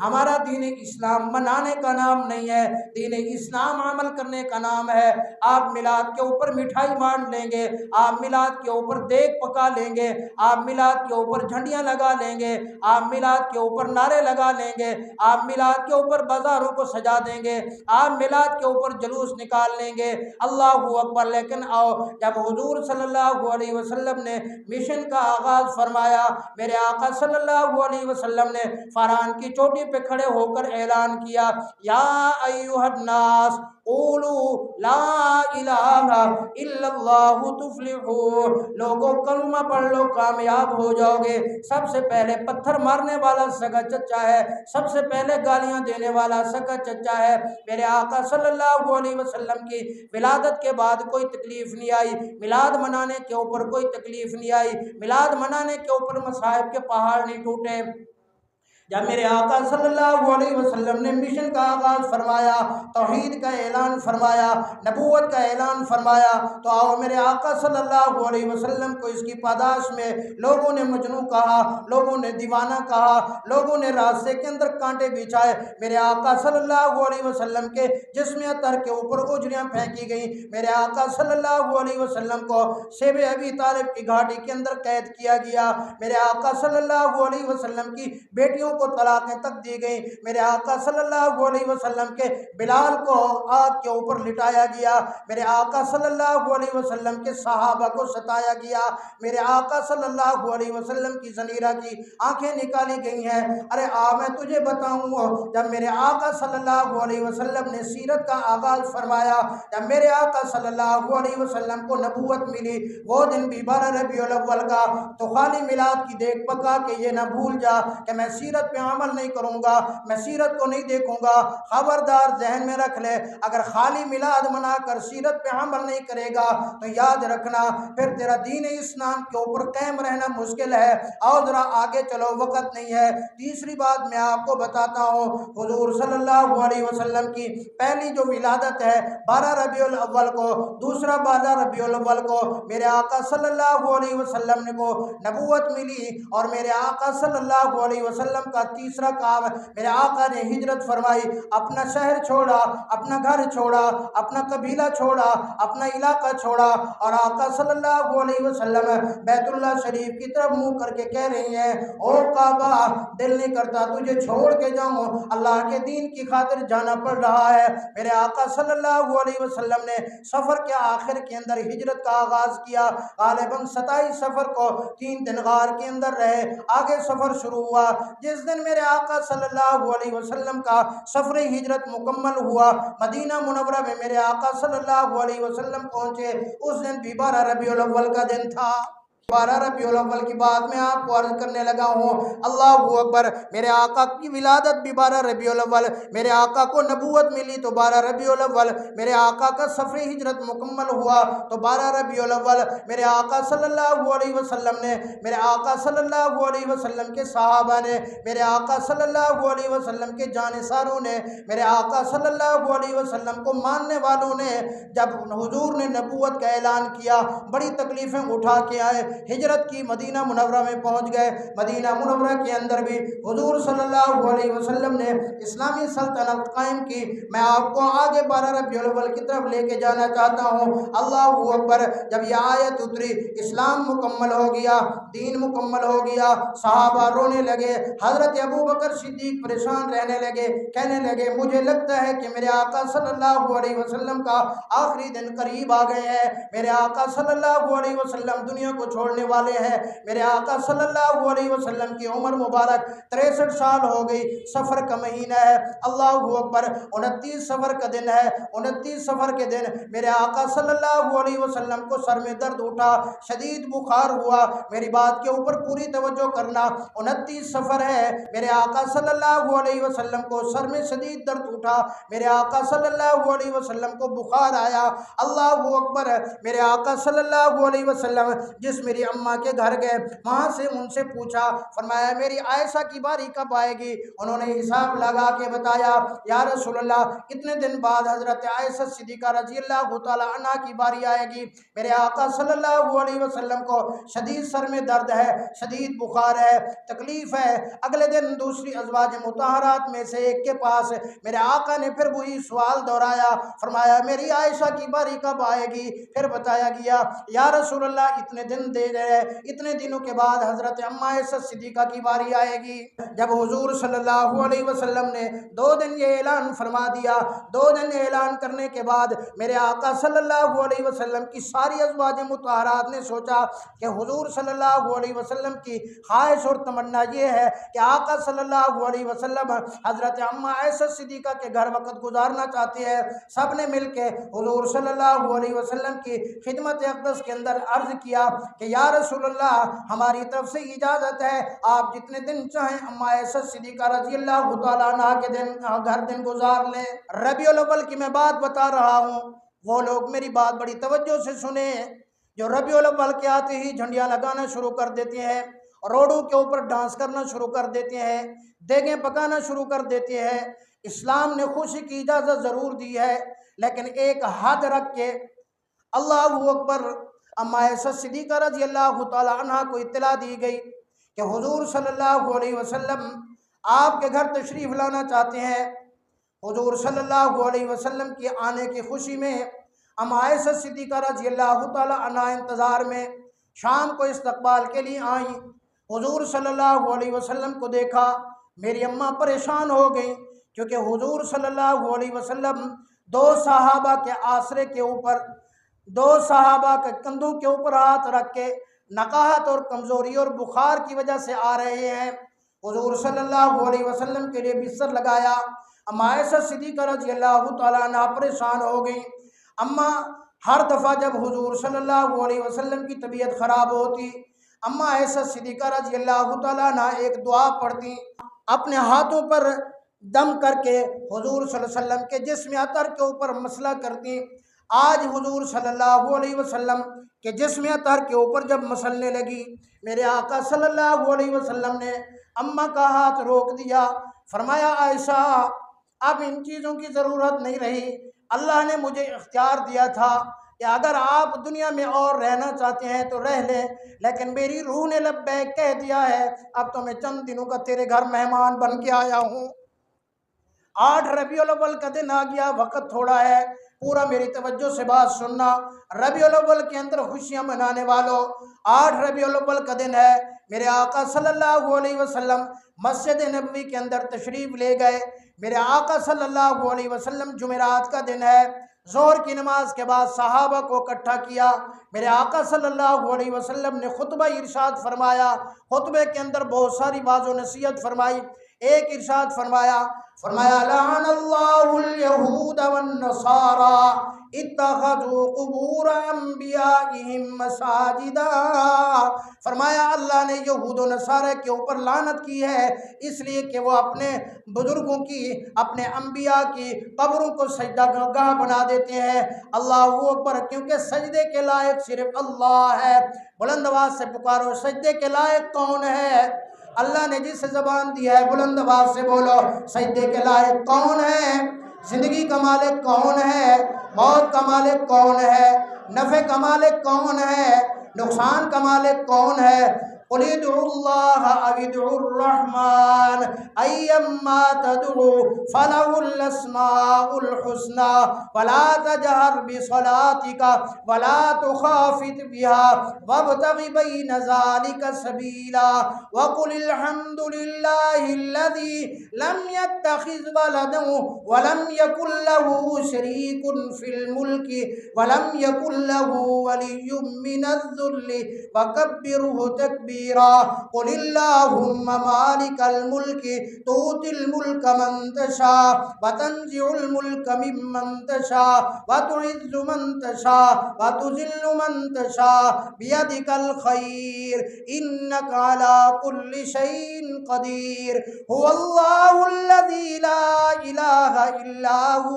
ہمارا دین اسلام منانے کا نام نہیں ہے، دین اسلام عمل کرنے کا نام ہے۔ آپ میلاد کے اوپر مٹھائی بانٹ لیں گے، آپ میلاد کے اوپر دیگ پکا لیں گے، آپ میلاد کے اوپر جھنڈیاں لگا لیں گے، آپ میلاد کے اوپر نعرے لگا لیں گے، آپ میلاد کے اوپر بازاروں کو سجا دیں گے، آپ میلاد کے اوپر جلوس نکال لیں گے، اللہ اکبر۔ لیکن آؤ، جب حضور صلی اللہ علیہ وسلم نے مشن کا آغاز فرمایا، میرے آقا صلی اللہ علیہ وسلم نے فاران کی چوٹی پہ کھڑے ہو کر اعلان کیا، یا ایھا الناس قولوا لا الہ الا اللہ تفلحوا، لوگوں کلمہ پڑھ لو کامیاب ہو جاؤ گے۔ سب سے پہلے پتھر مارنے والا سگا چچا ہے، سب سے پہلے گالیاں دینے والا سگا چچا ہے۔ میرے آقا صلی اللہ علیہ وسلم کی ولادت کے بعد کوئی تکلیف نہیں آئی، میلاد منانے کے اوپر کوئی تکلیف نہیں آئی، میلاد منانے کے اوپر مصائب کے پہاڑ نہیں ٹوٹے۔ جب میرے آقا صلی اللہ علیہ وسلم نے مشن کا آغاز فرمایا، توحید کا اعلان فرمایا، نبوت کا اعلان فرمایا، تو آؤ میرے آقا صلی اللہ علیہ وسلم کو اس کی پاداش میں لوگوں نے مجنوں کہا، لوگوں نے دیوانہ کہا، لوگوں نے راستے کے اندر کانٹے بچھائے۔ میرے آقا صلی اللہ علیہ وسلم کے جسم اطہر کے اوپر اجڑیاں پھینکی گئیں۔ میرے آقا صلی اللہ علیہ وسلم کو شیب ابی طالب کی گھاٹی کے اندر قید کیا گیا۔ میرے آقا صلی اللہ علیہ وسلم کی بیٹیوں کو طلاقیں تک دی گئیں۔ میرے آقا صلی اللہ علیہ وسلم کے بلال کو آگ کے اوپر لٹایا گیا۔ میرے آقا صلی اللہ علیہ وسلم کے صحابہ کو ستایا گیا۔ میرے آقا صلی اللہ علیہ وسلم کی زنیرہ کی آنکھیں نکالی گئی ہیں۔ ارے میں تجھے بتاؤں، جب میرے آقا صلی اللہ علیہ وسلم نے سیرت کا آغاز فرمایا، جب میرے آقا صلی اللہ علیہ وسلم کو نبوت ملی، وہ دن بھی 12 ربیع الاول کا، تو خالی میلاد کی دیگ پکا کے یہ نہ بھول جا کہ میں سیرت پہ عمل نہیں کروں گا، میں سیرت کو نہیں دیکھوں گا۔ خبردار ذہن میں رکھ لے، اگر خالی میلاد منا کر سیرت پہ عمل نہیں کرے گا تو یاد رکھنا پھر تیرا دین اسلام کے اوپر قائم رہنا مشکل ہے۔ اور ذرا آگے چلو، وقت نہیں ہے۔ تیسری بات میں آپ کو بتاتا ہوں، حضور صلی اللہ علیہ وسلم کی پہلی جو ولادت ہے 12 ربیع الاول کو، دوسرا 12 ربیع الاول کو میرے آقا صلی اللہ علیہ وسلم کو نبوت ملی، اور میرے آقا صلی اللہ علیہ وسلم کا تیسرا کام، میرے آقا نے ہجرت فرمائی، اپنا شہر چھوڑا، اپنا گھر چھوڑا، اپنا قبیلہ چھوڑا، اپنا علاقہ چھوڑا، اور آقا صلی اللہ علیہ وسلم بیت اللہ شریف کی طرف منہ کر کے کہہ رہی ہیں، او کعبہ، دل نہیں کرتا تجھے چھوڑ کے جاؤں، اللہ کے دین کی خاطر جانا پڑ رہا ہے۔ میرے آقا صلی اللہ علیہ وسلم نے سفر کے آخر کے اندر ہجرت کا آغاز کیا، غالباً 27 سفر کو 3 دن غار کے اندر رہے، آگے سفر شروع ہوا۔ جس دن میرے آقا صلی اللہ علیہ وسلم کا سفر ہجرت مکمل ہوا، مدینہ منورہ میں میرے آقا صلی اللہ علیہ وسلم پہنچے، اس دن بھی 12 ربیع الاول کا دن تھا۔ 12 ربیع الاول کی بات میں آپ کو عرض کرنے لگا ہوں، اللہ اکبر۔ میرے آقا کی ولادت بھی 12 ربیع الاول، میرے آقا کو نبوت ملی تو 12 ربیع الاول، میرے آقا کا سفر ہجرت مکمل ہوا تو 12 ربیع الاول۔ میرے آقا صلی اللہ علیہ وسلم نے، میرے آقا صلی اللہ علیہ وسلم کے صحابہ نے، میرے آقا صلی اللہ علیہ وسلم کے جانثاروں نے، میرے آقا صلی اللہ علیہ وسلم کو ماننے والوں نے، جب حضور نے نبوت کا اعلان کیا، بڑی تکلیفیں اٹھا کے آئے، ہجرت کی، مدینہ منورہ میں پہنچ گئے۔ مدینہ منورہ کے اندر بھی حضور صلی اللہ علیہ وسلم نے اسلامی سلطنت قائم کی۔ میں آپ کو آگے 12 ربیع الاول کی طرف لے کے جانا چاہتا ہوں، اللہ اکبر۔ جب یہ آیت اتری، اسلام مکمل ہو گیا، دین مکمل ہو گیا، صحابہ رونے لگے، حضرت ابوبکر صدیق پریشان رہنے لگے، کہنے لگے مجھے لگتا ہے کہ میرے آقا صلی اللہ علیہ وسلم کا آخری دن قریب آ گئے ہیں، میرے آقا صلی اللہ علیہ وسلم دنیا کو چھوڑنے والے ہیں، میرے آقا صلی اللہ علیہ وسلم کی عمر مبارک 63 سال ہو گئی، سفر کا مہینہ ہے، اللہ اکبر۔ 29 سفر کا دن ہے، 29 سفر کے دن میرے آقا صلی اللہ علیہ وسلم کو سر میں درد اٹھا، شدید بخار ہوا۔ میری بات کے اوپر پوری توجہ کرنا، 29 سفر ہے، میرے آقا صلی اللہ علیہ وسلم کو سر میں شدید درد اٹھا، میرے آقا صلی اللہ علیہ وسلم کو بخار آیا، اللہ اکبر۔ میرے آقا صلی اللہ علیہ وسلم جسم मेरी अम्मा के घर गए, वहाँ से उनसे पूछा, फरमाया मेरी आयशा की बारी कब आएगी? उन्होंने हिसाब लगा के बताया, या रसूल अल्लाह इतने दिन बाद हज़रत आयशा सिद्दीक़ा रज़ी अल्लाह तआला अन्हा की बारी आएगी। मेरे आका सल्लल्लाहु अलैहि वसल्लम को शदीद सर में दर्द है, शदीद बुखार है, तकलीफ़ है। अगले दिन दूसरी अज़वाज मुतहरात में से एक के पास मेरे आका ने फिर वही सवाल दोहराया, फरमाया मेरी आयशा की बारी कब आएगी? फिर बताया गया, या रसूल अल्लाह इतने दिन दे गए, इतने दिनों के बाद हज़रत अम्मा आयशा सिद्दीक़ा की बारी आएगी। जब हुज़ूर सल्लल्लाहु अलैहि वसल्लम ने 2 दिन ये ऐलान फरमा दिया, 2 दिन ऐलान करने के बाद मेरे आका सल्लल्लाहु अलैहि वसल्लम की सारी अज़वाज मुतहरात ने सोचा कि हुज़ूर सल्लल्लाहु अलैहि वसल्लम की ख्वाहिश और तमन्ना ये है कि आका सल्लल्लाहु अलैहि वसल्लम हज़रत अम्मा आयशा सिद्दीक़ा के घर वक़्त गुजारना चाहते हैं। सब ने मिल के हुज़ूर सल्लल्लाहु अलैहि वसल्लम की खिदमत अक़दस के अंदर अर्ज़ किया कि या रसूल अल्लाह हमारी तरफ से इजाज़त है, आप जितने दिन चाहें अम्मा आयशा सिद्दीक़ा रज़ी अल्लाह तआला अन्हा के दिन गुजार लें। रबीउल अव्वल की मैं बात बता रहा हूँ, वो लोग मेरी बात बड़ी तवज्जो से सुने जो रबीउल अव्वल के आते ही झंडियाँ लगाना शुरू कर देते हैं, रोडों के ऊपर डांस करना शुरू कर देते हैं, देगें पकाना शुरू कर देते हैं। इस्लाम ने खुशी की इजाज़त ज़रूर दी है, लेकिन एक हद रख के अल्लाहु अकबर। अम्मा आयशा सिद्दीक़ा रज़ी अल्लाह तआला अन्हा को इत्तला दी गई कि हुज़ूर सल्लल्लाहु अलैहि वसल्लम आपके घर तशरीफ़ लाना चाहते हैं। हुज़ूर सल्लल्लाहु अलैहि वसल्लम के आने की खुशी में अम्मा आयशा सिद्दीक़ा रज़ी अल्लाह तआला अन्हा इंतज़ार में शाम को इस्तक़बाल के लिए आई। हुज़ूर सल्लल्लाहु अलैहि वसल्लम को देखा, मेरी अम्मा परेशान हो गई, क्योंकि हुज़ूर सल्लल्लाहु अलैहि वसल्लम 2 सहाबा के आसरे के ऊपर, 2 सहाबा के कंधों के ऊपर हाथ रख के नकाहत और कमज़ोरी और बुखार की वजह से आ रहे हैं। हुज़ूर सल्लल्लाहु अलैहि वसल्लम के लिए बिस्तर लगाया। अम्मा आयशा सिद्दीक़ा रज़ी अल्लाह तआला अन्हा परेशान हो गई। अम्मा हर दफ़ा जब हुज़ूर सल्लल्लाहु अलैहि वसल्लम की तबीयत ख़राब होती, अम्मा आयशा सिद्दीक़ा रज़ी अल्लाह तआला अन्हा एक दुआ पढ़ती, अपने हाथों पर दम करके हुज़ूर सल्लल्लाहु अलैहि वसल्लम के जिस्म अतर के ऊपर मसला करती। आज हुज़ूर सल्लल्लाहु अलैहि वसल्लम के जिस्म अतर के ऊपर जब मसलने लगी, मेरे आका सल्लल्लाहु अलैहि वसल्लम ने अम्मा का हाथ रोक दिया। फरमाया आयशा अब इन चीज़ों की ज़रूरत नहीं रही, अल्लाह ने मुझे इख्तियार दिया था कि अगर आप दुनिया में और रहना चाहते हैं तो रह लें, लेकिन मेरी रूह ने लब्बैक कह दिया है, अब तो मैं चंद दिनों का तेरे घर मेहमान बन के आया हूँ। 8 रबीउल अव्वल का दिन आ गया, वक़्त थोड़ा है, पूरा मेरी तवज्जो से बात सुनना। रबीउल अव्वल के अंदर खुशियाँ मनाने वालों, 8 रबीउल अव्वल का दिन है। मेरे आका सल्लल्लाहु अलैहि वसल्लम मस्जिद नबवी के अंदर तशरीफ़ ले गए। मेरे आका सल्लल्लाहु अलैहि वसल्लम जुमेरात का दिन है, ज़ोहर की नमाज के बाद सहाबा को इकट्ठा किया। मेरे आका सल्लल्लाहु अलैहि वसल्लम ने खुतबा इरशाद फरमाया। खुतबे के अंदर बहुत सारी वाज़ो नसीहत फरमाई। एक इरशाद फरमाया लअनल्लाहुल यहूद वन नसारा इत्तखज़ू कुबूर अंबियाइहिम मसाजिदा। फरमाया अल्लाह ने यहूद व नसारा के ऊपर लानत की है, इसलिए कि वो अपने बुजुर्गों की, अपने अंबिया की कब्रों को सजदा गाह बना देते हैं। अल्लाहु अकबर, क्योंकि सजदे के लायक सिर्फ अल्लाह है। बुलंद आवाज़ से पुकारो, सजदे के लायक कौन है? अल्लाह ने जिस ज़बान दी है बुलंद आवाज़ से बोलो, सजदे के लायक कौन है? ज़िंदगी का मालिक कौन है? मौत का मालिक कौन है? नफ़े का मालिक कौन है? नुकसान का मालिक कौन है? कुल उदुल्लाह अव उदुर रहमान अय्यम्मा तदउ फलहुल अस्माउल हुस्ना वला तजहर बिसलातिका वला तुखाफित बिहा वब्तगि बैन ज़ालिका सबीला वकुलिल हम्दुलिल्लाहिल्लज़ी लम यत्तखिज़ वलदन वलम यकुल लहू शरीकुन फिल मुल्की वलम यकुल लहू वलिय्युम मिनज़्ज़ुल्लि वकब्बिरहु तकबीरा। कुलिल्लाहुम्मा मालिकल मुल्की तूतिल मुल्क मन तशा व तंज़िउल मुल्क मिम्मन तशा व तुइज़्ज़ु मन तशा व तुज़िल्लु मन तशा बियदिकल खैर इन्नका अला कुल्लि शैइन क़दीर हुवल्लाहुल्लज़ी ला इलाहा इल्ला हु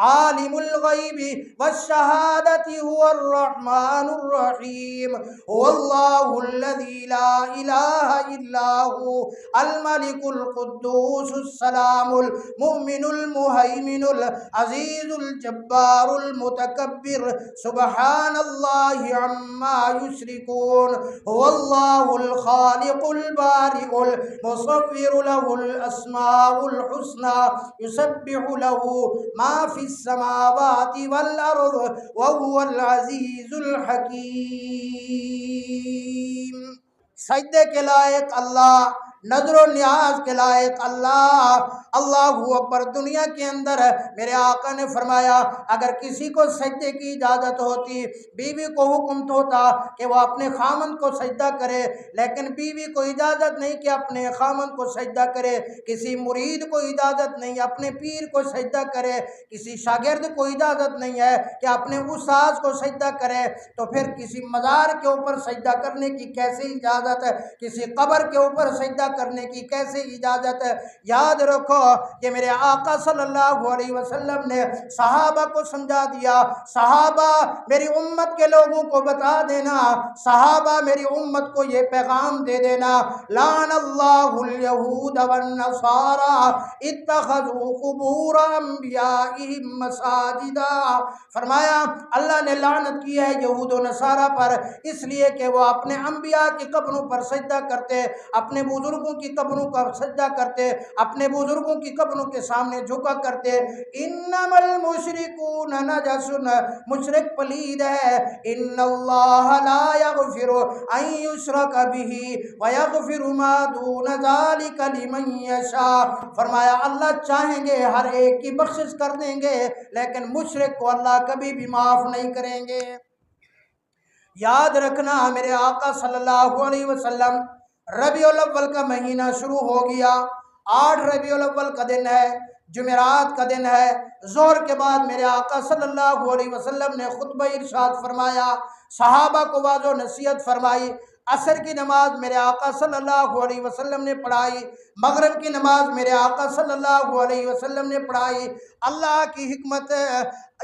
आलिमुल गैबि वश्शहादति हुवर रहमानुर रहीम हुवल्लाहुल्लज़ी ला इलाहा इल्ला हु अल मलिकुल कुद्दूसुस सलामुल मुमिनुल मुहैमिनुल अज़ीजुल जब्बारुल मुतकब्बिर सुब्हानल्लाहि अम्मा युश्रिकून हुवल्लाहुल खालिकुल बारिउल मुसव्विरु लहुल अस्माउल हुस्ना युसब्बिहु लहु मा फिस समावाति वल अर्द व हुवल अज़ीजुल हकीम। सजदे के लायक अल्लाह, नजरो न्याज के लायक अल्लाह। अल्लाहु अकबर। दुनिया के अंदर मेरे आका ने फरमाया अगर किसी को सजदे की इजाज़त होती, बीवी को हुक्म तो होता कि वह अपने खामन को सजदा करे, लेकिन बीवी को इजाज़त नहीं कि अपने खामन को सजदा करे, किसी मुरीद को इजाज़त नहीं अपने पीर को सजदा करे, किसी शागिर्द को इजाज़त नहीं है कि अपने उस्ताद को सजदा करे, तो फिर किसी मज़ार के ऊपर सजदा करने की कैसे इजाज़त है, किसी कब्र के ऊपर सजदा करने की कैसे इजाज़त है। याद रखो कि मेरे आका सल्लल्लाहु अलैहि वसल्लम ने सहाबा को समझा दिया, सहाबा मेरी उम्मत के लोगों को बता देना, सहाबा मेरी उम्मत को ये पैगाम दे देना, लानल्लाहुल यहूद वन नसारा इत्तखज़ू कुबूर अंबियाइहिम मसाजिदा। फरमाया अल्लाह ने लानत की है यहूद व नसारा पर, इसलिए कि वो अपने अंबिया की कब्रों पर सजदा करते, अपने बुजुर्गों की कब्रों का सजदा करते, अपने बुजुर्गों की कब्रों के सामने झुका करते। इन्नमल मुशरिकून नजसुन, मुशरिक पलीद है। इन्नल्लाह ला यगफिरु अन युशरक बिही व यगफिरु मा दून ज़ालिका लिमन यशा। फरमाया अल्लाह चाहेंगे हर एक की बख्शिश कर देंगे, लेकिन मुशरिक को अल्लाह कभी भी माफ नहीं करेंगे। याद रखना मेरे आका सल्लल्लाहु अलैहि वसल्लम, रबीउल अव्वल का महीना शुरू हो गया, 8 रबीउल अव्वल का दिन है, जुमेरात का दिन है। ज़ोहर के बाद मेरे आका सल्लल्लाहु अलैहि वसल्लम ने खुतबा इरशाद फरमाया, सहाबा को वाज़ो नसीहत फरमाई। असर की नमाज मेरे आका सल्लल्लाहु अलैहि वसल्लम ने पढ़ाई, मगरिब की नमाज मेरे आका सल्लल्लाहु अलैहि वसल्लम ने पढ़ाई। अल्लाह की हिकमत,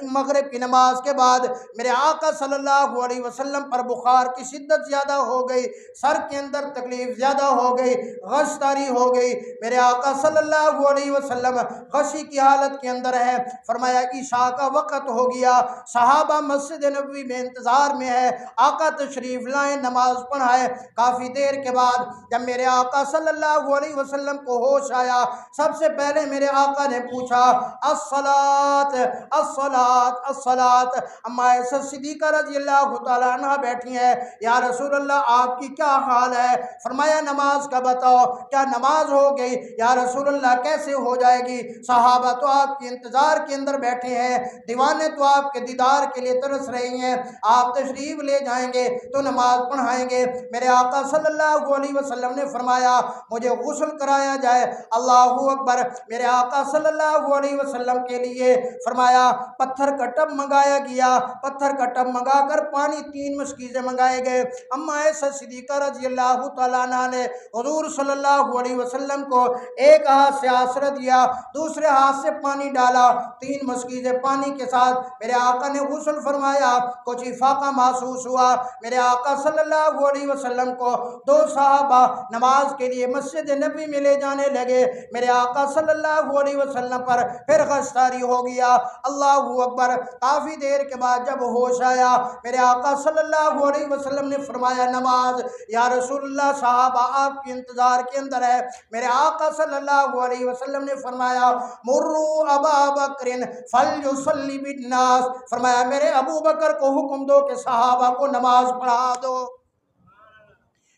मगरिब की नमाज के बाद मेरे आका सल्लल्लाहु अलैहि वसल्लम पर बुखार की शिद्दत ज़्यादा हो गई, सर के अंदर तकलीफ़ ज़्यादा हो गई, गश्तारी हो गई। मेरे आका सल्लल्लाहु अलैहि वसल्लम गशी की हालत के अंदर है। फरमाया इशा का वक़्त हो गया, सहाबा मस्जिद नबवी में इंतज़ार में है, आका तशरीफ़ लाए, नमाज पढ़ाए। काफ़ी देर के बाद जब मेरे आका सल्लल्लाहु अलैहि वसल्लम को होश आया, सबसे पहले मेरे आका ने पूछा अस्सलात अस्सलात अस्सलात। अम्मा ऐसा सिद्दीक़ा रज़ियल्लाहु तआला अन्हा बैठी हैं, या रसूल अल्लाह आपकी क्या हाल है? फरमाया नमाज का बताओ, क्या नमाज हो गई? या रसूल अल्लाह कैसे हो जाएगी? सहाबा तो आपके इंतज़ार के अंदर बैठे हैं, दीवाने तो आपके दीदार के लिए तरस रही हैं, आप तशरीफ़ ले जाएंगे तो नमाज पढ़ाएंगे। मेरे आका सल्लल्लाहु अलैहि वसल्लम ने फरमाया मुझे गुस्ल कराया जाए। अल्लाहु अकबर। मेरे आका सल्लल्लाहु अलैहि वसल्लम के लिए फरमाया पत्थर का टब मंगाया गया, पत्थर का टब मंगाकर पानी 3 मशकीज़ें मंगाए गए। अम्मा ऐसा सिद्दीक़ा रज़ियल्लाहु तआला अन्हा ने हुज़ूर सल्लल्लाहु अलैहि वसल्लम को एक हाथ से आसरा दिया, दूसरे हाथ से पानी डाला, 3 मशकीज़ें पानी के साथ मेरे आका ने गुस्ल फरमाया। कुछ इफ़ाक़ा महसूस हुआ। मेरे आका सल्लल्लाहु अलैहि वसल्लम को 2 सहाबा नमाज के लिए मस्जिद नबी में ले जाने लगे। मेरे आका सल्लल्लाहु अलैहि वसल्लम पर फिर गश्तारी हो गया। अल्लाहु अकबर। काफ़ी देर के बाद जब होश आया, मेरे आका सल्लल्लाहु अलैहि वसल्लम ने फरमाया नमाज। या रसूलुल्लाह सहाबा आपके इंतज़ार के अंदर है। मेरे आका सल्लल्लाहु अलैहि वसल्लम ने फरमाया मुर्रू अबा बकरिन फलयुसल्ली बिन्नास। फरमाया मेरे अबू बकर को हुक्म दो कि सहाबा को नमाज पढ़ा दो।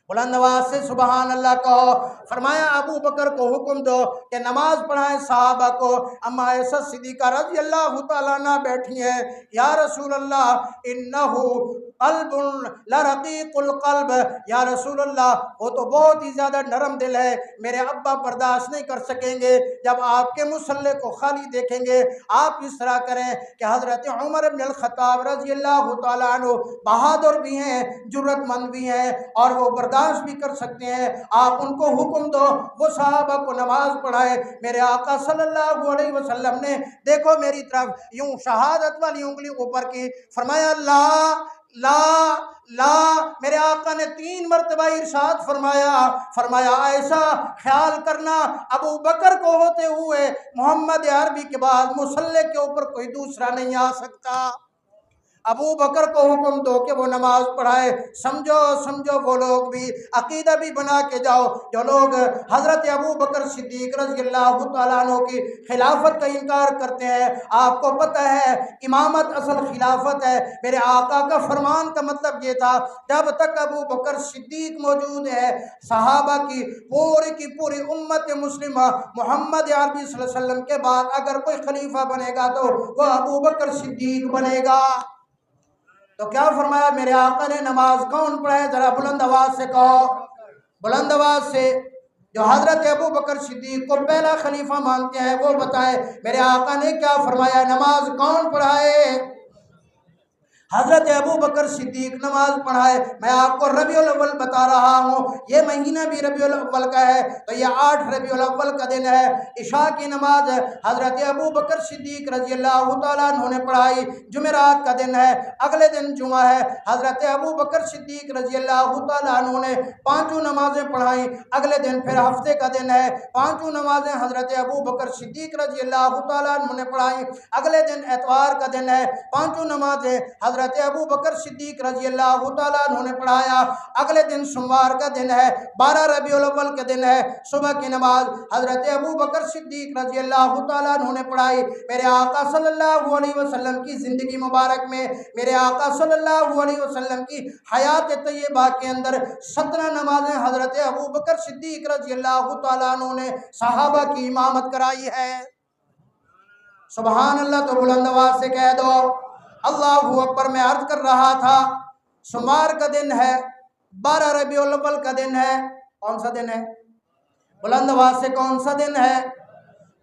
बुलंद आवाज़ से सुबहान अल्लाह कहो। फरमाया अबू बकर को हुक्म दो कि नमाज पढ़ाएं सहाबा को। अम्मा ऐसा सिद्दीक़ा रज़ियल्लाहु तआला अन्हा बैठी हैं, या रसूल अल्लाह इन्नहु क़ल्बुन लरक़ीक़ुल क़ल्ब। या रसूल अल्लाह वो तो बहुत ही ज़्यादा नरम दिल है, मेरे अब्बा बर्दाश्त नहीं कर सकेंगे जब आपके मुसल्ले को खाली देखेंगे। आप इस तरह करें कि हज़रत उमर इब्न अल ख़त्ताब रज़ियल्लाहु तआला अन्हु बहादुर भी हैं, जुर्रतमंद भी हैं, और वो बर्दाश्त भी कर सकते हैं, आप उनको हुक्म दो वो सहाबा को नमाज पढ़ाए। मेरे आका सल्लल्लाहु अलैहि वसल्लम ने देखो मेरी तरफ यूं शहादत वाली उंगली ऊपर की, फरमाया ला ला ला। मेरे आका ने 3 मरतबा इरशाद फरमाया, फरमाया ऐसा ख्याल करना अबू बकर को होते हुए मोहम्मद अरबी के बाद मुसल्ले के ऊपर कोई दूसरा नहीं आ सकता। अबू बकर को हुक्म दो कि वो नमाज पढ़ाए। समझो समझो वो लोग भी अकीदा भी बना के जाओ जो लोग हज़रत अबू बकर सिद्दीक़ रज़ियल्लाहु तआला अन्हु की खिलाफत का इनकार करते हैं। आपको पता है इमामत असल खिलाफत है। मेरे आका का फरमान का मतलब ये था जब तक अबू बकर सिद्दीक़ मौजूद है सहाबा की पूरी उम्मत मुस्लिमा मोहम्मद अरबी सल्लल्लाहु अलैहि वसल्लम के बाद अगर कोई खलीफा बनेगा तो वो अबू बकर सिद्दीक़ बनेगा। तो क्या फरमाया मेरे आका ने, नमाज कौन पढ़ाए? जरा बुलंद आवाज से कहो, बुलंद आवाज से। जो हजरत अबू बकर सिद्दीक को पहला खलीफा मानते हैं वो बताए मेरे आका ने क्या फरमाया, नमाज कौन पढ़ाए? हज़रत अबू बकर सिद्दीक नमाज पढ़ाए। मैं आपको रबीउल अव्वल बता रहा हूँ, ये महीना भी रबीउल अव्वल का है, तो ये 8 रबीउल अव्वल का दिन है। इशा की नमाज हज़रत अबू बकर सिद्दीक रज़ियल्लाहु तआला अन्हु ने पढ़ाई। जुमेरात का दिन है, अगले दिन जुमा है। हज़रत अबू बकर सिद्दीक रज़ियल्लाहु तआला अन्हु ने 5 नमाजें पढ़ाई। अगले दिन फिर हफ्ते का दिन है, 5 नमाजें हज़रत अबू बकर सिद्दीक रज़ियल्लाहु तआला अन्हु ने पढ़ाई। अगले दिन एतवार का दिन है, 5 नमाजें हज़रत अबू बकर सिद्दीक रज़ियल्लाहु तआला अन्हु ने पढ़ाया। अगले दिन सोमवार का दिन है, 12 रबीउल अव्वल का दिन है, सुबह की नमाज हज़रत अबू बकर सिद्दीक रज़ियल्लाहु तआला अन्हु ने पढ़ाई। मेरे आका सल्लल्लाहु अलैहि वसल्लम की ज़िंदगी मुबारक में, मेरे आका सल्लल्लाहु अलैहि वसल्लम की हयात तय्यबा के अंदर 17 नमाजें हज़रत अबू बकर सिद्दीक रज़ियल्लाहु तआला अन्हु ने सहाबा की इमामत कराई है। सुभान अल्लाह। तो बुलंद आवाज से कह दो अल्लाहु अकबर। मैं अर्ज कर रहा था सोमवार का दिन है, 12 रबीउल अव्वल का दिन है। कौन सा दिन है? बुलंद आवाज से कौन सा दिन है?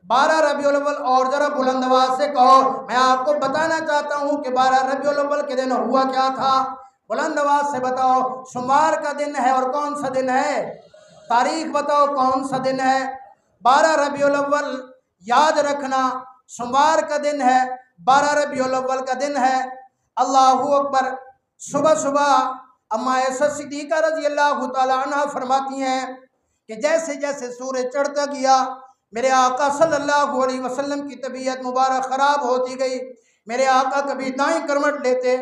12 रबीउल अव्वल। और जरा बुलंद आवाज से कहो, मैं आपको बताना चाहता हूँ कि 12 रबीउल अव्वल के दिन हुआ क्या था। बुलंद आवाज से बताओ, सोमवार का दिन है और कौन सा दिन है? तारीख बताओ कौन सा दिन है? 12 रबीउल अव्वल। याद रखना सोमवार का दिन है, 12 रबीउल अव्वल का दिन है। अल्लाहु अकबर। सुबह सुबह अम्मा ऐसा सिद्दीक़ा रज़ियल्लाहु तआला अन्हा फरमाती हैं कि जैसे जैसे सूरज चढ़ता गया मेरे आका सल्लल्लाहु अलैहि वसल्लम की तबीयत मुबारक ख़राब होती गई। मेरे आका कभी दाईं करवट लेते,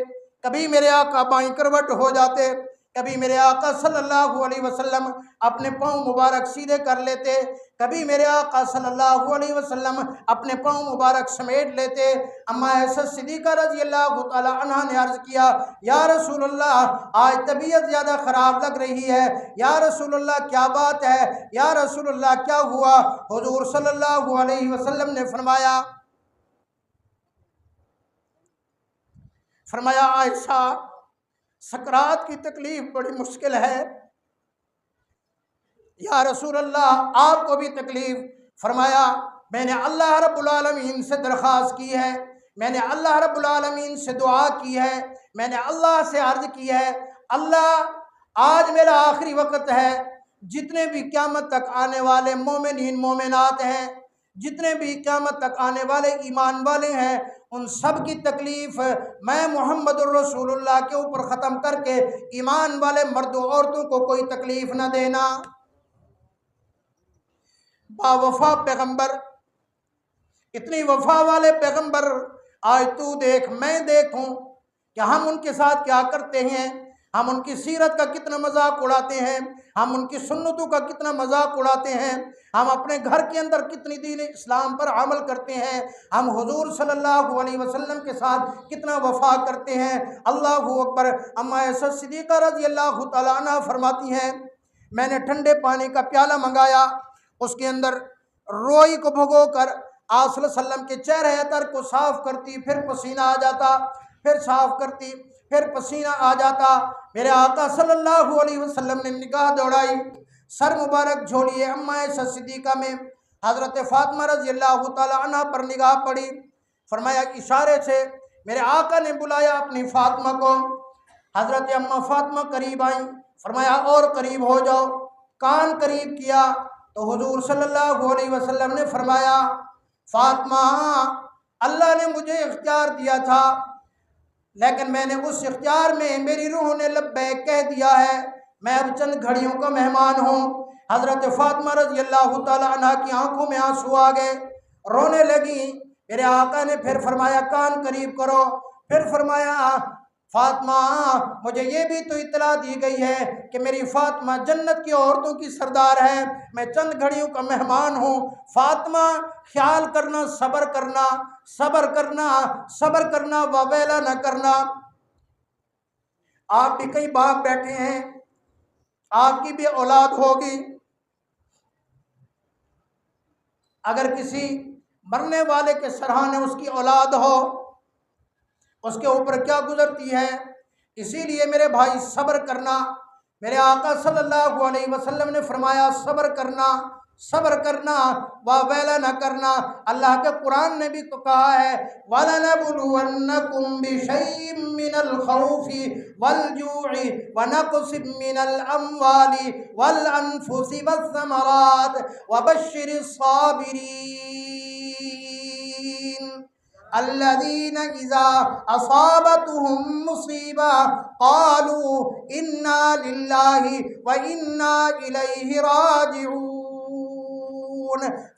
कभी मेरे आका बाईं करवट हो जाते, कभी मेरे आका सल्लल्लाहु अलैहि वसल्लम अपने पाँव मुबारक सीधे कर लेते, कभी मेरे आका सल्लल्लाहु अलैहि वसल्लम अपने पाँव मुबारक समेट लेते। अम्मा ऐसा सिद्दीक़ा रज़ियल्लाहु तआला अन्हा ने अर्ज़ किया, या रसूलल्लाह आज तबीयत ज़्यादा ख़राब लग रही है, या रसूलल्लाह क्या बात है, या रसूलल्लाह क्या हुआ? हुज़ूर सल्लल्लाहु अलैहि वसल्लम ने फरमाया आयशा सकरात की तकलीफ बड़ी मुश्किल है। या रसूल अल्लाह आपको भी तकलीफ? फरमाया मैंने अल्लाह रब्बुल आलमीन से दरख्वास्त की है, मैंने अल्लाह रब्बुल आलमीन से दुआ की है, मैंने अल्लाह से अर्ज़ की है, अल्लाह आज मेरा आखिरी वक्त है, जितने भी क़यामत तक आने वाले मोमिनीन मोमिनात हैं, जितने भी क़यामत तक आने वाले ईमान वाले हैं, उन सब की तकलीफ़ मैं मुहम्मदुर रसूलुल्लाह के ऊपर ख़त्म करके ईमान वाले मर्दों औरतों को कोई तकलीफ़ न देना। बावफा पैगम्बर, इतनी वफा वाले पैगम्बर, आज तू देख मैं देखूं कि हम उनके साथ क्या करते हैं, हम उनकी सीरत का कितना मजाक उड़ाते हैं, हम उनकी सुन्नतों का कितना मजाक उड़ाते हैं, हम अपने घर के अंदर कितनी दीन इस्लाम पर अमल करते हैं, हम हुजूर सल्लल्लाहु अलैहि वसल्लम के साथ कितना वफा करते हैं। अल्लाहु अकबर। अम्मा ऐसा सिद्दीक़ा रज़ियल्लाहु तआला अन्हा फरमाती हैं मैंने ठंडे पानी का प्याला मंगाया, उसके अंदर रोई को भिगो कर आप सल्लल्लाहु अलैहि वसल्लम के चेहरे अतर को साफ़ करती, फिर पसीना आ जाता, फिर साफ़ करती, फिर पसीना आ जाता। मेरे आका सल्लल्लाहु अलैहि वसल्लम ने निगाह दौड़ाई, सर मुबारक झोलिए अम्मा ऐसा सिद्दीक़ा में हज़रत फ़ातिमा रज़ियल्लाहु तआला अन्हा पर निगाह पड़ी। फरमाया इशारे से मेरे आका ने बुलाया अपनी फ़ातिमा को। हज़रत अम्मा फ़ातिमा करीब आई, फरमाया और करीब हो जाओ। कान करीब किया तो हुजूर सल्लल्लाहु अलैहि वसल्लम ने फरमाया, फातिमा, अल्लाह ने मुझे इख्तियार दिया था, लेकिन मैंने उस इख्तियार में मेरी रूह ने लब्बैक कह दिया है, मैं अब चंद घड़ियों का मेहमान हूँ। हज़रत फातिमा रज़ी अल्लाह तआला अन्हा की आंखों में आंसू आ गए, रोने लगी। मेरे आका ने फिर फरमाया, कान करीब करो। फिर फरमाया, फातिमा, मुझे ये भी तो इत्तला दी गई है कि मेरी फातिमा जन्नत की औरतों की सरदार है, मैं चंद घड़ियों का मेहमान हूँ। फातिमा, ख्याल करना, सब्र करना, सब्र करना, सब्र करना, वावेला न करना। आप भी कई बाप बैठे हैं, आपकी भी औलाद होगी, अगर किसी मरने वाले के सरहाने उसकी औलाद हो, उसके ऊपर क्या गुजरती है। इसीलिए मेरे भाई सब्र करना। मेरे आका सल्लल्लाहु अलैहि वसल्लम ने फरमाया, सब्र करना, सब्र करना, वावेला न करना। अल्लाह के कुरान ने भी तो कहा है, वलनबलुवन्नकुम बिशैइन मिनल खौफि वल जू'i व नक़सिम मिनल अम्वालि वल अनफुसि वस्समरात वबश्शिरिस साबिरीन अल्लज़ीना इज़ा असाबतहुम मुसीबा क़ालू इन्ना लिल्लाहि व इन्ना इलैहि राजिऊन।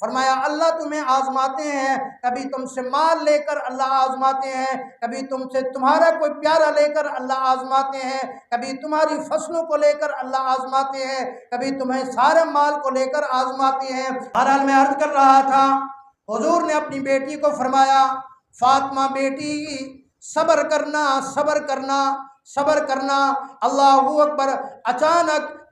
फरमाया, अल्लाह तुम्हें आजमाते हैं, कभी तुमसे माल लेकर अल्लाह आजमाते हैं, कभी तुमसे तुम्हारा कोई प्यारा लेकर अल्लाह आजमाते हैं, कभी तुम्हारी फसलों को लेकर अल्लाह आजमाते हैं, कभी तुम्हें सारे माल को लेकर आजमाते हैं। बहरहाल मैं अर्ज कर रहा था, हुजूर ने अपनी बेटी को फरमाया, फातिमा बेटी, सब्र करना, सब्र करना, सब्र करना। अल्लाहू अकबर।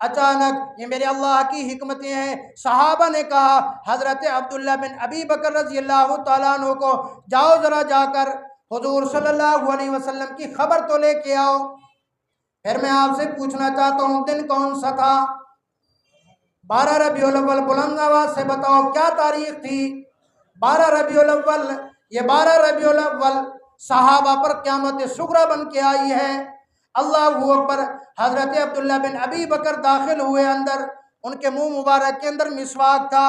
अचानक ये मेरे अल्लाह की हिकमतें हैं। सहाबा ने कहा हज़रत अब्दुल्ला बिन अबी बकर रज़ी अल्लाह तआला अन्हु को, जाओ ज़रा जाकर हुजूर सल्लल्लाहु अलैहि वसल्लम की खबर तो लेके आओ। फिर मैं आपसे पूछना चाहता हूँ, दिन कौन सा था? 12 रबीउल अव्वल। बुलंद आवाज़ से बताओ क्या तारीख थी? 12 रबीउल अव्वल। ये 12 रबीउल अव्वल सहाबा पर क़यामत सुगरा बन के आई है। अल्लाहू अकबर। हज़रत अब्दुल्ला बिन अबी बकर दाखिल हुए अंदर, उनके मुंह मुबारक के अंदर मिसवाक था।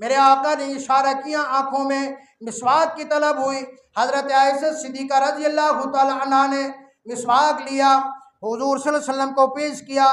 मेरे आका ने इशारा किया, आँखों में मिसवाक की तलब हुई। हज़रत आयशा सिद्दीक़ा रज़ी अल्लाह तआला अन्हा ने मिसवाक लिया, हुज़ूर सल्लल्लाहु अलैहि वसल्लम को पेश किया।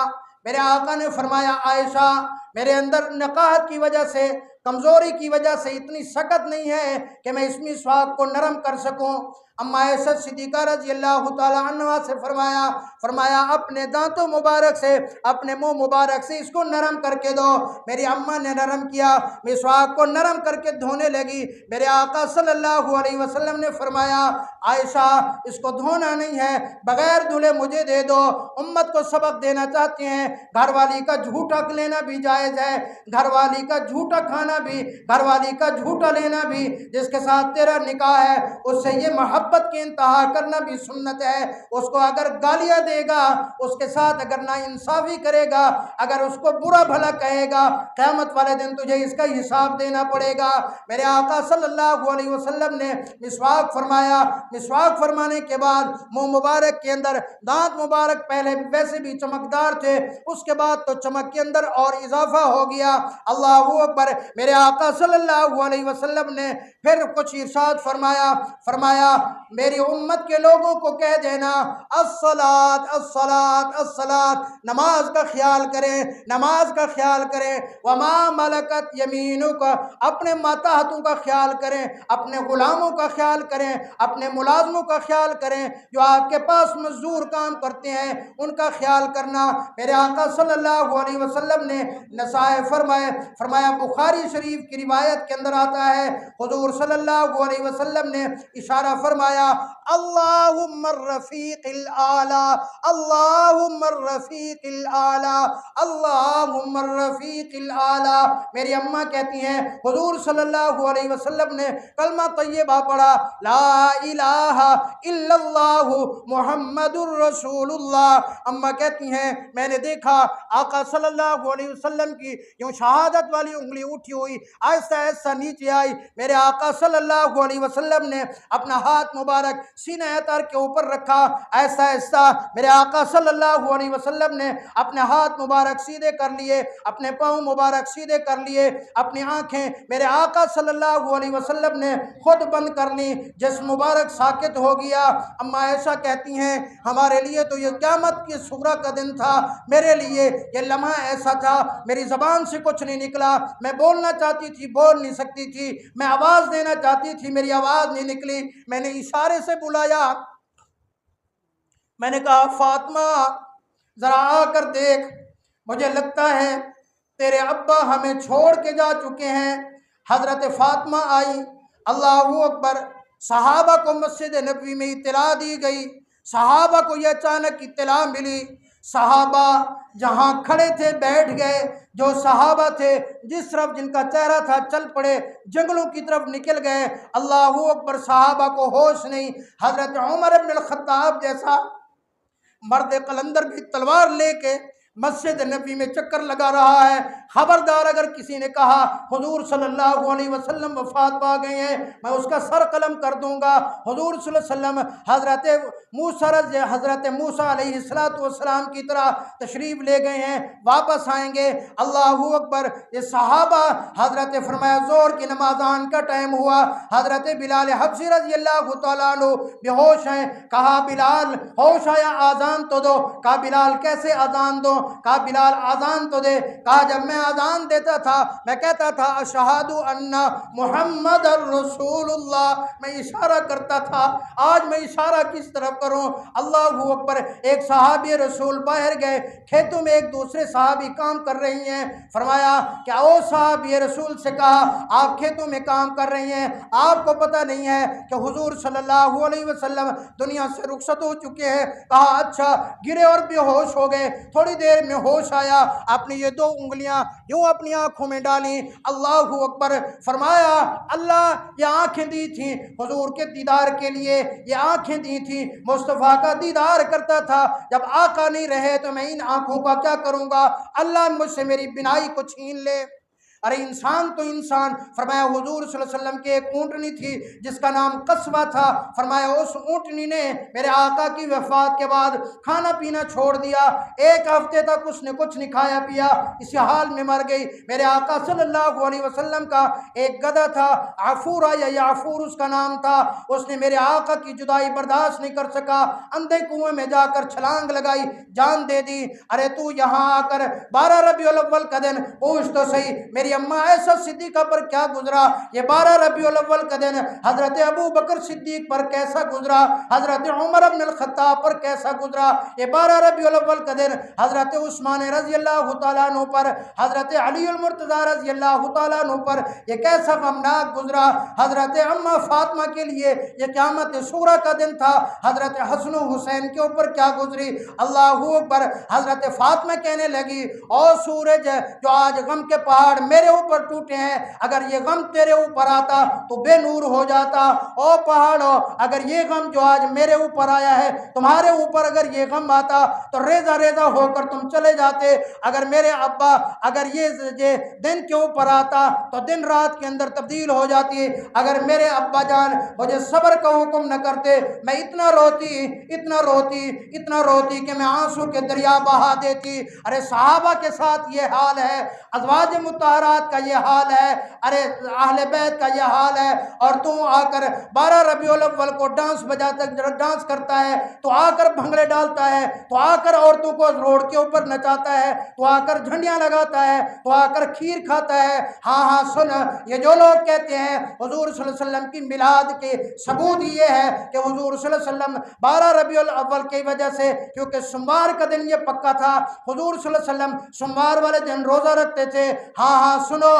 मेरे आका ने फरमाया, आयशा, मेरे अंदर नकाहत की वजह से, कमज़ोरी की वजह से इतनी सकत नहीं है कि मैं इस मिसवाक को नरम कर सकूं। अम्मा आयशा सिद्दीक़ा रज़ी अल्लाह तआला अन्हा से फरमाया अपने दांतों मुबारक से, अपने मुंह मुबारक से इसको नरम करके दो। मेरी अम्मा ने नरम किया, मिसवाक को नरम करके धोने लगी। मेरे आका सल्लल्लाहु अलैहि वसल्लम ने फरमाया, आयशा, इसको धोना नहीं है, बगैर धुले मुझे दे दो। उम्मत को सबक देना चाहते हैं, घरवाली का झूठा लेना भी जायज़ है, घरवाली का झूठा खाना भी, घरवाली का झूठा लेना भी। जिसके साथ तेरा निकाह है उससे ये मोहब्बत की इंतहा करना भी सुन्नत है। उसको अगर गालियां देगा, उसके साथ अगर नाइंसाफी करेगा, अगर उसको बुरा भला कहेगा, क़यामत वाले दिन तुझे इसका हिसाब देना पड़ेगा। मेरे आका सल्लल्लाहु अलैहि वसल्लम ने मिसवाक फरमाया। मिसवाक फरमाने के बाद मुंह मुबारक के अंदर दांत मुबारक पहले वैसे भी चमकदार थे, उसके बाद तो चमक के अंदर और इजाफा हो गया। अल्लाहू अकबर। मेरे आका सल्लल्लाहु अलैहि वसल्लम ने फिर कुछ इरशाद फरमाया, मेरी उम्मत के लोगों को कह देना, अस्सलात अस्सलात अस्सलात, नमाज का ख्याल करें, नमाज का ख्याल करें। वमा मलकत यमीनुक, अपने माताहतों का ख्याल करें, अपने गुलामों का ख्याल करें, अपने मुलाजमों का ख्याल करें, जो आपके पास मजदूर काम करते हैं उनका ख्याल करना। मेरे आका सल्लल्लाहु अलैहि वसल्लम ने नसाए फरमाया बुखारी शरीफ की रिवायत के अंदर आता है, हुजूर सल्लल्लाहु अलैहि वसल्लम ने इशारा फरमाया, अल्लाहुम्मा रफ़ीक़िल आला, अल्लाहुम्मा रफ़ीक़िल आला, अल्लाहुम्मा रफ़ीक़िल आला। मेरी अम्मा कहती हैं, हुजूर सल्लल्लाहु अलैहि वसल्लम ने कलमा तय्यबा पढ़ा, ला इलाहा इल्लल्लाहु मुहम्मदुर रसूलुल्लाह। अम्मा कहती हैं, मैंने देखा आका सल्लल्लाहु अलैहि वसल्लम की यूं शहादत वाली उंगली उठी हुई, आहिस्ता आहिस्ता नीचे आई। मेरे आका सल्लल्लाहु अलैहि वसल्लम ने अपना हाथ मुबारक सीने अतर के ऊपर रखा। आहिस्ता आहिस्ता मेरे आका सल्लल्लाहु अलैहि वसल्लम ने अपने हाथ मुबारक सीधे कर लिए, अपने पाँव मुबारक सीधे कर लिए, अपनी आंखें मेरे आका सल्लल्लाहु अलैहि वसल्लम ने खुद बंद कर ली। जिस मुबारक साकित हो गया। अम्मा ऐसा कहती हैं हमारे लिए तो ये क़यामत की सुगरा का दिन था, मेरे लिए ये लम्हा ऐसा था, मेरी ज़बान से कुछ नहीं निकला, मैं बोलना चाहती थी बोल नहीं सकती थी, मैं आवाज़ देना चाहती थी मेरी आवाज़ नहीं निकली। मैंने इशारे से बुलाया, मैंने कहा फातिमा ज़रा आकर देख, मुझे लगता है तेरे अब्बा हमें छोड़ के जा चुके हैं। हज़रत फातिमा आई, अल्लाहु अकबर। सहाबा को मस्जिद नबवी में इत्तला दी गई। सहाबा को यह अचानक इत्तला मिली। सहाबा जहाँ खड़े थे बैठ गए। जो सहाबा थे जिस तरफ जिनका चेहरा था चल पड़े, जंगलों की तरफ निकल गए। अल्लाहु अकबर। सहाबा को होश नहीं। हज़रत उमर इब्न अल-खत्ताब जैसा मर्द कलंदर भी तलवार लेके मस्जिद नबी में चक्कर लगा रहा है। खबरदार अगर किसी ने कहा हुजूर सल्लल्लाहु अलैहि वसल्लम वफात पा गए हैं, मैं उसका सर कलम कर दूंगा। हुजूर सल्लल्लाहु अलैहि वसल्लम हज़रत मूसा अलैहिस्सलातु वस्सलाम की तरह तशरीफ़ ले गए हैं, वापस आएंगे। अल्लाहु अकबर। ये सहाबा हज़रत फरमाया ज़ोहर की नमाज़ान का टाइम हुआ। हज़रत बिलाल हबशी रज़ी अल्लाहु तआला अन्हु बेहोश हैं। कहा बिलाल होश आया आज़ान तो दो। कहा बिलाल कैसे आज़ान दो? कहा बिलाल आज़ान तो दे। कहा जब मैं आज़ान देता था मैं कहता था अशहदु अन्ना मुहम्मदुर रसूलुल्लाह, मैं इशारा करता था। आज मैं इशारा किस तरफ करूं? अल्लाहु अकबर। एक सहाबी रसूल बाहर गए, खेतों में एक दूसरे सहाबी काम कर रही हैं। फरमाया क्या ओ सहाबी रसूल से कहा आप खेतों में काम कर रही हैं, आपको पता नहीं है कि हुजूर सल्लल्लाहु अलैहि वसल्लम दुनिया से रुखसत हो चुके हैं? कहा अच्छा। गिरे और बेहोश हो गए। थोड़ी देर में होश आया, आपने ये दो उंगलियां यूं अपनी आंखों में डाली। अल्लाहु अकबर। फरमाया अल्लाह ये आंखें दी थी हुजूर के दीदार के लिए, ये आंखें दी थी मुस्तफ़ा का दीदार करता था। जब आका नहीं रहे तो मैं इन आंखों का क्या करूंगा? अल्लाह मुझसे मेरी बिनाई को छीन ले। अरे इंसान तो इंसान। फरमाया हुजूर सल्लल्लाहु अलैहि वसल्लम की एक ऊँटनी थी जिसका नाम कस्वा था। फरमाया उस ऊँटनी ने मेरे आका की वफ़ात के बाद खाना पीना छोड़ दिया। एक हफ्ते तक उसने कुछ नहीं खाया पिया, इसी हाल में मर गई। मेरे आका सल्लल्लाहु अलैहि वसल्लम का एक गधा था, आफूरा या याफूर उसका नाम था। उसने मेरे आका की जुदाई बर्दाश्त नहीं कर सका, अंधे कुएं में जाकर छलांग लगाई, जान दे दी। अरे तू यहाँ आकर 12 रबीउल अव्वल का दिन पूछ तो सही मेरी अम्मा ऐसा सिद्दीक़ा पर क्या गुजरा? ये 12 रबीउल अव्वल का दिन हज़रत अबू बकर सिद्दीक पर कैसा गुजरा? हज़रत उमर इब्न अल-खत्ताब पर कैसा गुजरा? ये 12 रबीउल अव्वल का दिन हज़रत उस्मान रज़ी अल्लाह तआला अन्हु पर, हज़रत अली मुर्तज़ा रज़ी अल्लाह तआला अन्हु पर ये कैसा गमनाक गुजरा? हज़रत अम्मा फातिमा के लिए ये क़यामत सुगरा का दिन था। हज़रत हसन हुसैन के ऊपर क्या गुजरी? अल्लाहु अकबर। हज़रत फातिमा कहने लगी और सूरज जो आज गम के पहाड़ मेरे ऊपर टूटे हैं, अगर ये गम तेरे ऊपर आता तो बेनूर हो जाता। ओ पहाड़ों अगर ये गम जो आज मेरे ऊपर आया है तुम्हारे ऊपर अगर ये गम आता तो रेजा रेजा होकर तुम चले जाते। अगर मेरे अब्बा अगर ये दिन के ऊपर आता तो दिन रात के अंदर तब्दील हो जाती। अगर मेरे अब्बा जान मुझे सब्र का हुक्म न करते मैं इतना रोती इतना रोती इतना रोती कि मैं आंसू के दरिया बहा देती। अरे सहाबा के साथ ये हाल है, अज़वाज मुताहरात का ये हाल है, अरे अहले बैत का ये हाल है। और तू आकर 12 रबीउल अव्वल को डांस बजाता डांस करता है, तो आकर भंगड़े डालता है, तो आकर औरतों को रोड के ऊपर नचाता है, तो आकर झंडियां लगाता है, तो आकर खीर खाता है। हाँ हाँ सुन, ये जो लोग कहते हैं हुजूर सल्लल्लाहु अलैहि वसल्लम की मिलाद के सबूत ये है कि हुजूर सल्लल्लाहु अलैहि वसल्लम 12 रबीउल अव्वल की वजह से, क्योंकि सोमवार का दिन ये पक्का था, हुजूर सल्लल्लाहु अलैहि वसल्लम सोमवार वाले दिन रोज़ा रखते थे। हाँ हाँ सुनो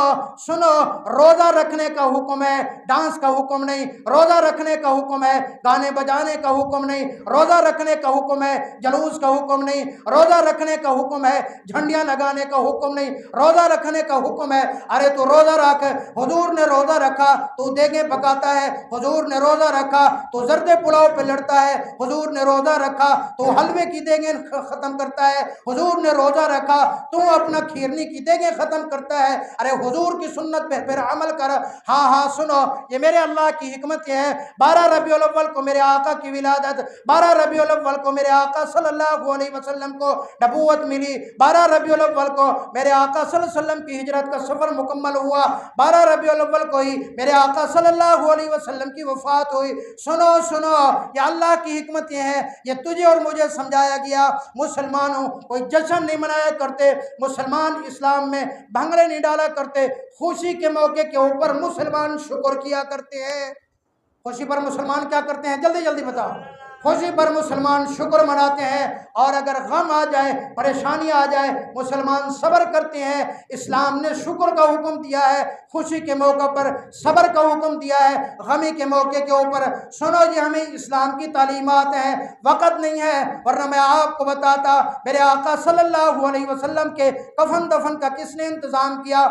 सुनो, रोज़ा रखने का हुक्म है, डांस का हुक्म नहीं। रोज़ा रखने का हुक्म है, गाने बजाने का हुक्म नहीं। रोज़ा रखने का हुक्म है, जलूस का हुक्म नहीं। रोज़ा रखने का हुक्म है, झंडियाँ लगाने का हुक्म नहीं। रोज़ा रखने का हुक्म है, अरे तू रोज़ा रख, हुजूर ने रोज़ा रखा तू देगे पकाता है, हुजूर ने रोज़ा रखा तो जर्दे पुलाव पे लड़ता है, हुजूर ने रोज़ा रखा तो हलवे की देगें ख़त्म करता है, हुजूर ने रोज़ा रखा तू अपना खीरनी की देगें ख़त्म करता है। ارے حضور کی سنت پہ پھر عمل کر۔ ہاں ہاں سنو، یہ میرے اللہ کی حکمت یہ ہے، 12 ربیع الاول کو میرے آقا کی ولادت، 12 ربیع الاول کو میرے آقا صلی اللہ علیہ وسلم کو نبوت ملی، 12 ربیع الاول کو میرے آقا صلی اللہ علیہ وسلم کی ہجرت کا سفر مکمل ہوا، 12 ربیع الاول کو ہی میرے آقا صلی اللہ علیہ وسلم کی وفات ہوئی۔ سنو سنو، یہ اللہ کی حکمت یہ ہے، یہ تجھے اور مجھے سمجھایا گیا۔ مسلمانوں کوئی جشن نہیں منایا کرتے، مسلمان اسلام میں بھنگڑے نہیں ڈالا کرتے، خوشی کے موقع کے اوپر مسلمان شکر کیا کرتے ہیں۔ خوشی پر مسلمان کیا کرتے ہیں؟ جلدی جلدی بتاؤ۔ خوشی پر مسلمان شکر مناتے ہیں، اور اگر غم آ جائے، پریشانی آ جائے، مسلمان صبر کرتے ہیں۔ اسلام نے شکر کا حکم دیا ہے، خوشی کے موقع پر صبر کا حکم دیا ہے، غمی کے موقع کے اوپر۔ سنو جی، ہمیں اسلام کی تعلیمات ہیں، وقت نہیں ہے ورنہ میں آپ کو بتاتا میرے آقا صلی اللہ علیہ وسلم کے کفن دفن کا کس نے انتظام کیا۔